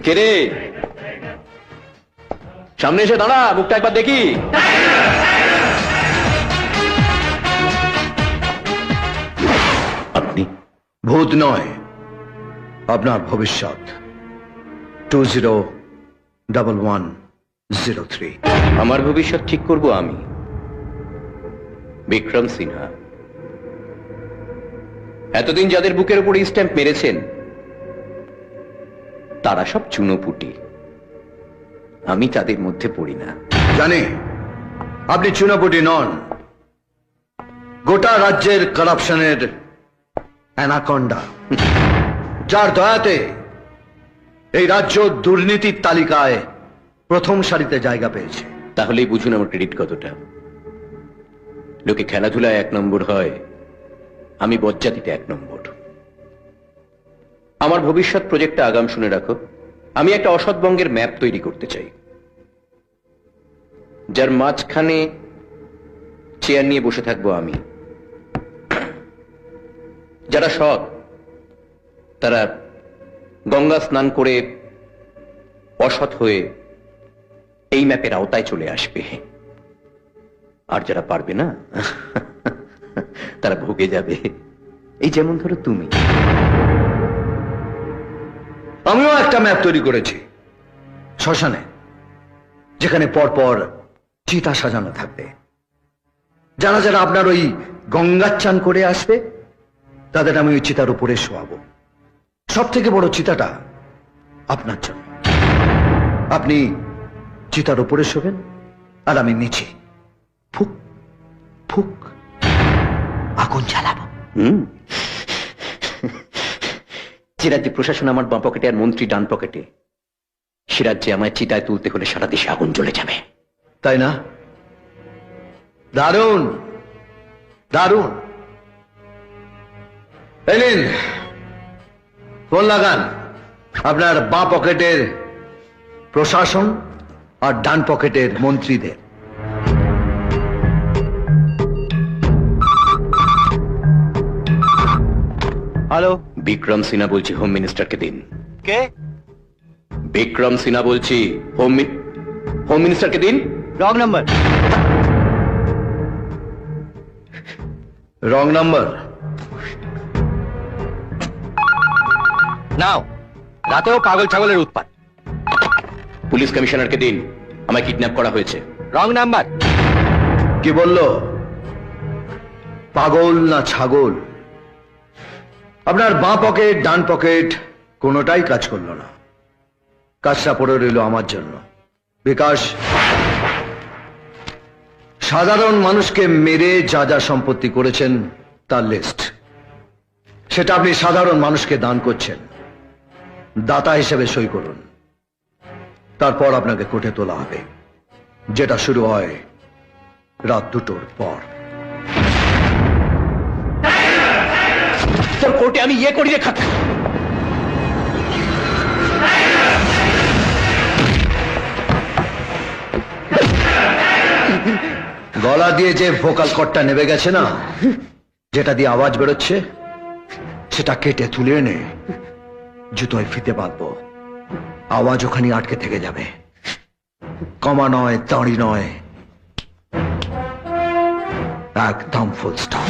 কে রে? সামনে এসে দাঁড়া, মুখটা একবার দেখি। আপনি ভূত নয়, আপনার ভবিষ্যৎ। 201103। আমার ভবিষ্যৎ ঠিক করব আমি, বিক্রম সিনহা। এতদিন যাদের বুকের উপর স্ট্যাম্প মেরেছেন তারা সব চুনোপুটি, আমি তাদের মধ্যে পড়ি না। জানি আপনি চুনাপুটি নন, গোটা রাজ্যের কারাপশনের অ্যানাকন্ডা, যার দয়াতে এই রাজ্য দুর্নীতির তালিকায় প্রথম সারিতে জায়গা পেয়েছে। তাহলেই বুঝুন আমার ক্রেডিট কতটা। লোকে খেলাধুলায় 1 নম্বর হয়, আমি বজ্জাতিতে 1 নম্বর। আমার ভবিষ্যৎ প্রজেক্টটা আগাম শুনে রাখো। আমি একটা অসৎবঙ্গের ম্যাপ তৈরি করতে চাই, যার মাঝখানে চেয়ার নিয়ে বসে থাকবো আমি। যারা সৎ তারা গঙ্গা স্নান করে অসৎ হয়ে এই ম্যাপের আওতায় চলে আসবে, আর যারা পারবে না তারা ভুগে যাবে। এই যেমন ধরো তুমি। আমিও একটা ম্যাপ তৈরি করেছি শ্মশানে, যেখানে পরপর চিতা সাজানো থাকবে। যারা যারা আপনার ওই গঙ্গার চান করে আসবে তাদের আমি ওই চিতার উপরে শোয়াবো। সব থেকে বড় চিতাটা আপনার জন্য। আপনি চিতার উপরে শোবেন আর আমি নিচে ফুক ফুক আগুন জ্বালাবো। যে রাজ্যে প্রশাসন আমার বাঁ পকেটে আর মন্ত্রী ডান পকেটে, সে রাজ্যে আমায় চিতায় তুলতে হলে সারা দেশে আগুন জ্বলে যাবে, তাই না? দারুণ দারুণ। এই নিন, ফোন লাগান আপনার বাঁ পকেটের প্রশাসন আর ডান পকেটের মন্ত্রীদের। হ্যালো, বিক্রম সিনহা বলছি, হোম মিনিস্টারকে দিন। কে? বিক্রম সিনহা বলছি, হোম মিনিস্টারকে দিন। Wrong number. Wrong number. নাও, রাতেও পাগল ছাগলের উৎপাত। পুলিশ কমিশনারকে দিন, আমায় কিডন্যাপ করা হয়েছে। Wrong number. কি বলল? পাগল না ছাগল? আপনার বাঁ পকেট ডান পকেট কোনোটাই কাজ করলো না। কাজটা পড়ে রইল আমার জন্য। বিকাশ, সাধারণ মানুষকে মেরে যা যা সম্পত্তি করেছেন তার লিস্ট, সেটা আপনি সাধারণ মানুষকে দান করছেন। দাতা হিসেবে সই করুন, তারপর আপনাকে কোর্টে তোলা হবে, যেটা শুরু হয় রাত 2টোর পর। তোর কোর্টে আমি ইয়ে করি রে খাক। গলা দিয়ে যে ভোকাল কর্ডটা নেমে গেছে না, যেটা দিয়ে আওয়াজ বেরোচ্ছে, সেটা কেটে তুলে এনে জুতোয় ফিতে বাঁধবো। আওয়াজ ওখানে আটকে থেকে যাবে। কমা নয়, দাঁড়ি নয়, একদম ফুল স্টপ।